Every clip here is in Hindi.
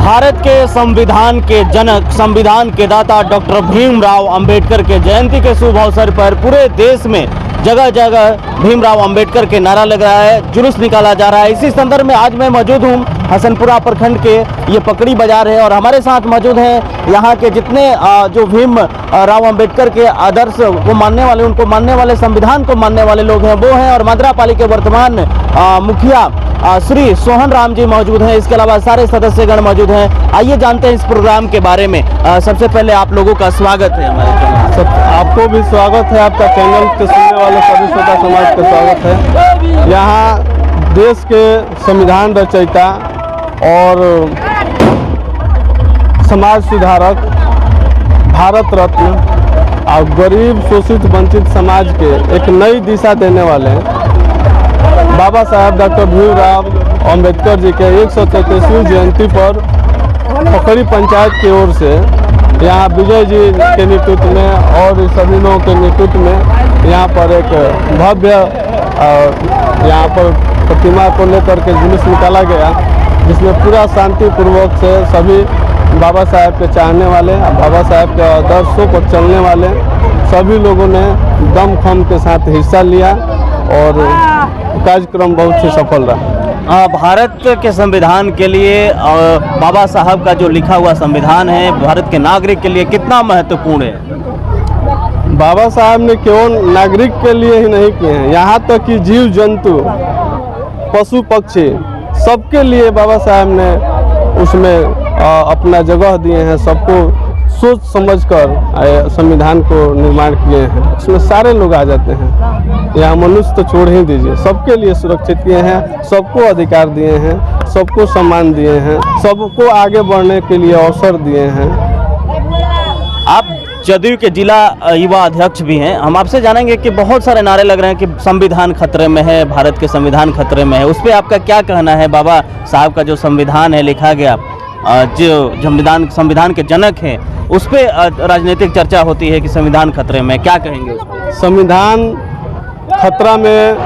भारत के संविधान के जनक, संविधान के दाता डॉक्टर भीमराव अंबेडकर के जयंती के शुभ अवसर पर पूरे देश में जगह जगह भीमराव अंबेडकर के नारा लग रहा है, जुलूस निकाला जा रहा है। इसी संदर्भ में आज मैं मौजूद हूँ हसनपुरा प्रखंड के ये पकड़ी बाजार है और हमारे साथ मौजूद हैं यहाँ के जितने जो भीम राव अंबेडकर के आदर्श को मानने वाले, उनको मानने वाले, संविधान को मानने वाले लोग हैं वो हैं। और मदरा पाली के वर्तमान मुखिया श्री सोहन राम जी मौजूद हैं। इसके अलावा सारे सदस्यगण मौजूद हैं। आइए जानते हैं इस प्रोग्राम के बारे में। सबसे पहले आप लोगों का स्वागत है हमारे चैनल। आपको भी स्वागत है, आपका चैनल के सुनने वाले सभी श्रोता समाज का स्वागत है। यहाँ देश के संविधान रचयिता और समाज सुधारक, भारत रत्न और गरीब शोषित वंचित समाज के एक नई दिशा देने वाले हैं बाबा साहब डॉक्टर भीमराव अंबेडकर जी के 133वीं जयंती पर पकड़ी पंचायत की ओर से यहाँ विजय जी के नेतृत्व में और सभी लोगों के नेतृत्व में यहाँ पर एक भव्य यहाँ पर प्रतिमा को लेकर के जुलूस निकाला गया, जिसमें पूरा शांतिपूर्वक से सभी बाबा साहब के चाहने वाले, बाबा साहब के आदर्शों पर चलने वाले सभी लोगों ने दमखम के साथ हिस्सा लिया और कार्यक्रम बहुत ही सफल रहा। भारत के संविधान के लिए बाबा साहब का जो लिखा हुआ संविधान है भारत के नागरिक के लिए कितना महत्वपूर्ण है? बाबा साहब ने केवल नागरिक के लिए ही नहीं किए हैं, यहाँ तक कि जीव जंतु, पशु पक्षी सबके लिए बाबा साहब ने उसमें अपना जगह दिए हैं। सबको सोच समझकर संविधान को निर्माण किए हैं। उसमें सारे लोग आ जाते हैं। यहाँ मनुष्य तो छोड़ ही दीजिए, सबके लिए सुरक्षित किए हैं, सबको अधिकार दिए हैं, सबको सम्मान दिए हैं, सबको आगे बढ़ने के लिए अवसर दिए हैं। आप जदयू के जिला युवा अध्यक्ष भी हैं। हम आपसे जानेंगे कि बहुत सारे नारे लग रहे हैं कि संविधान खतरे में है, भारत के संविधान खतरे में है। उस पर आपका क्या कहना है? बाबा साहब का जो संविधान है लिखा गया, जो संविधान के जनक हैं, उस पर राजनीतिक चर्चा होती है कि संविधान खतरे में, क्या कहेंगे? संविधान खतरा में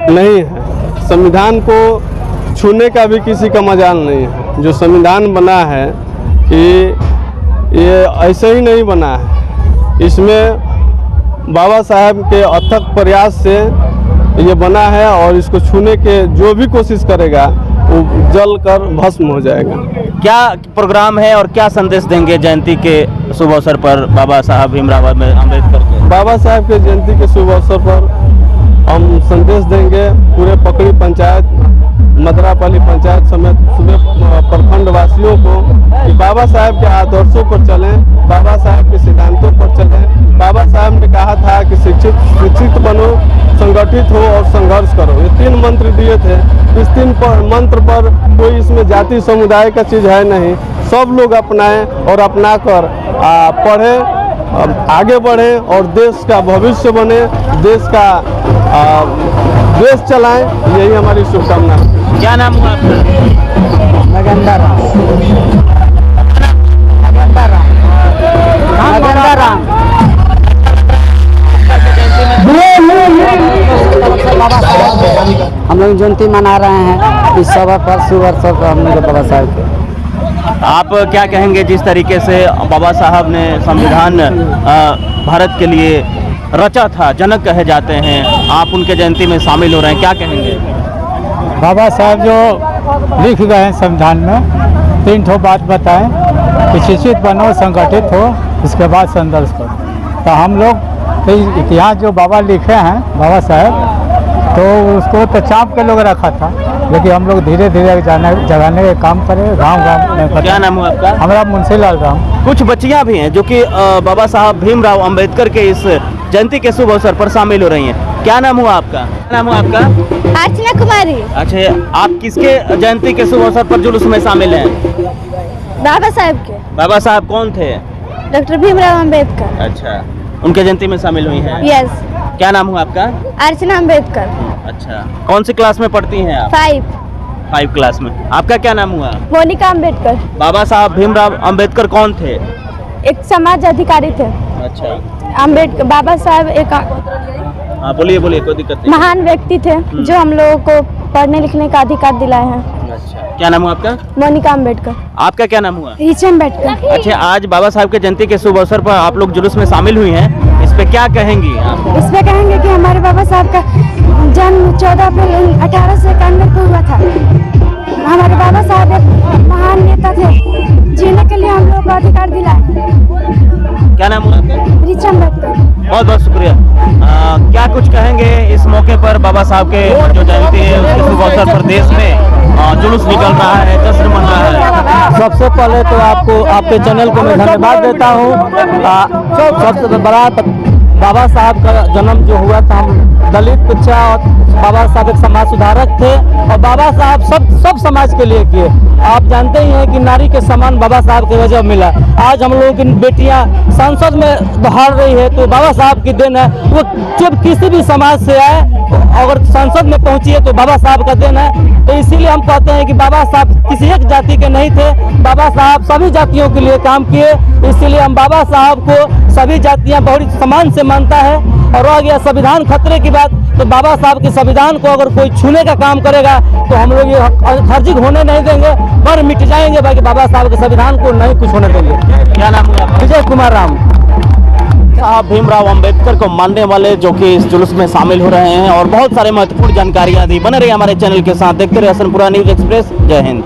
नहीं है। संविधान को छूने का भी किसी का मजाल नहीं है। जो संविधान बना है ये ऐसे ही नहीं बना है। इसमें बाबा साहब के अथक प्रयास से ये बना है और इसको छूने के जो भी कोशिश करेगा वो जल कर भस्म हो जाएगा। क्या प्रोग्राम है और क्या संदेश देंगे जयंती के शुभ अवसर पर बाबा साहब भीमराव अंबेडकर के? बाबा साहब के जयंती के शुभ अवसर पर हम संदेश देंगे पूरे पकड़ी पंचायत, मदरा पाली पंचायत समेत पूरे प्रखंड वासियों को कि बाबा साहब के आदर्शों पर चलें, बाबा साहब के सिद्धांतों पर चलें। बाबा साहब ने कहा था कि शिक्षित बनो, संगठित हो और संघर्ष करो। ये 3 मंत्र दिए थे। इस 3 मंत्र पर कोई इसमें जाति समुदाय का चीज़ है नहीं। सब लोग अपनाएं और अपना कर पढ़ें, आगे बढ़ें और देश का भविष्य बने, देश का देश चलाएं। यही हमारी शुभकामना है। क्या नाम हुआ आपका? नगेंद्र राम। हम लोग जयंती मना रहे हैं इस सभा पर, शुभ अवसर पर हम लोग बाबा साहब के। आप क्या कहेंगे जिस तरीके से बाबा साहब ने संविधान भारत के लिए रचा था, जनक कहे जाते हैं, आप उनके जयंती में शामिल हो रहे हैं, क्या कहेंगे? बाबा साहब जो लिख गए हैं संविधान में 3 ठो बात बताएं कि शिक्षित बनो, संगठित हो, इसके बाद संघर्ष करो। तो हम लोग तो इतिहास जो बाबा लिखे हैं बाबा साहब, तो उसको तो चाप के लोग रखा था, लेकिन हम लोग धीरे धीरे जगाने का काम करें गांव में। क्या नाम हुआ आपका? हमारा मुंशी लाल राम। कुछ बच्चियां भी हैं जो कि बाबा साहब भीमराव अंबेडकर के इस जयंती के शुभ अवसर पर शामिल हो रही हैं। क्या नाम हुआ आपका? नाम हुआ आपका? अर्चना कुमारी। अच्छा, आप किसके जयंती के शुभ अवसर पर जुलूस में शामिल हैं? बाबा साहब के। बाबा साहब कौन थे? डॉक्टर भीमराव अंबेडकर। अच्छा, उनके जयंती में शामिल हुई हैं? यस। क्या नाम हुआ आपका? अर्चना अंबेडकर। अच्छा, कौन सी क्लास में पढ़ती हैं आप? 5 क्लास में। आपका क्या नाम हुआ? मोनिका अंबेडकर। बाबा साहब भीमराव अंबेडकर कौन थे? एक समाज अधिकारी थे। अच्छा, अंबेडकर बाबा साहब एक बोलिए कोई दिक्कत नहीं। महान व्यक्ति थे जो हम लोगों को पढ़ने लिखने का अधिकार दिलाए हैं। अच्छा, क्या नाम हुआ आपका? मोनिका अम्बेडकर। आपका क्या नाम हुआ? रिचा अम्बेडकर। अच्छा, आज बाबा साहब के जयंती के शुभ अवसर पर आप लोग जुलूस में शामिल हुई हैं, इस पे क्या कहेंगी आप? इस पे कहेंगे कि हमारे बाबा साहब का जन्म 14 अप्रैल 1891 को हुआ था। हमारे बाबा साहब एक महान नेता थे, जीने के लिए हम लोग को अधिकार दिलाए। क्या नाम हुआ आपका? रिचा अम्बेडकर। बहुत बहुत शुक्रिया। क्या कुछ कहेंगे इस मौके पर बाबा साहब के जो जयंती है उसके शुभ अवसर पर देश में जुलूस निकल रहा है, जश्न मन रहा है? सबसे पहले तो आपको आपके चैनल को मैं धन्यवाद देता हूँ। सबसे बड़ा बाबा साहब का जन्म जो हुआ था, हम दलित पिछड़ा और बाबा साहब एक समाज सुधारक थे और बाबा साहब सब समाज के लिए किए। आप जानते ही हैं कि नारी के सम्मान बाबा साहब की वजह मिला। आज हम लोगों की बेटियां संसद में दहाड़ रही है तो बाबा साहब की देन है। वो जब किसी भी समाज से आए अगर संसद में पहुंची है तो बाबा साहब का देन है। तो इसीलिए हम कहते हैं कि बाबा साहब किसी एक जाति के नहीं थे, बाबा साहब सभी जातियों के लिए काम किए। इसीलिए हम बाबा साहब को सभी जातियां बहुत सम्मान से मानता है। और रह गया संविधान खतरे की बात, तो बाबा साहब के संविधान को अगर कोई छूने का काम करेगा तो हम लोग ये खर्जी होने नहीं देंगे, पर मिट जाएंगे। बाकी बाबा साहब के संविधान को नहीं कुछ होने देंगे। क्या नाम हुआ? विजय कुमार राम। साहब भीमराव अंबेडकर को मानने वाले जो कि इस जुलूस में शामिल हो रहे हैं और बहुत सारे महत्वपूर्ण जानकारियां दी। बने रहिए हमारे चैनल के साथ, देखते रहिए हसनपुरा न्यूज एक्सप्रेस। जय हिंद।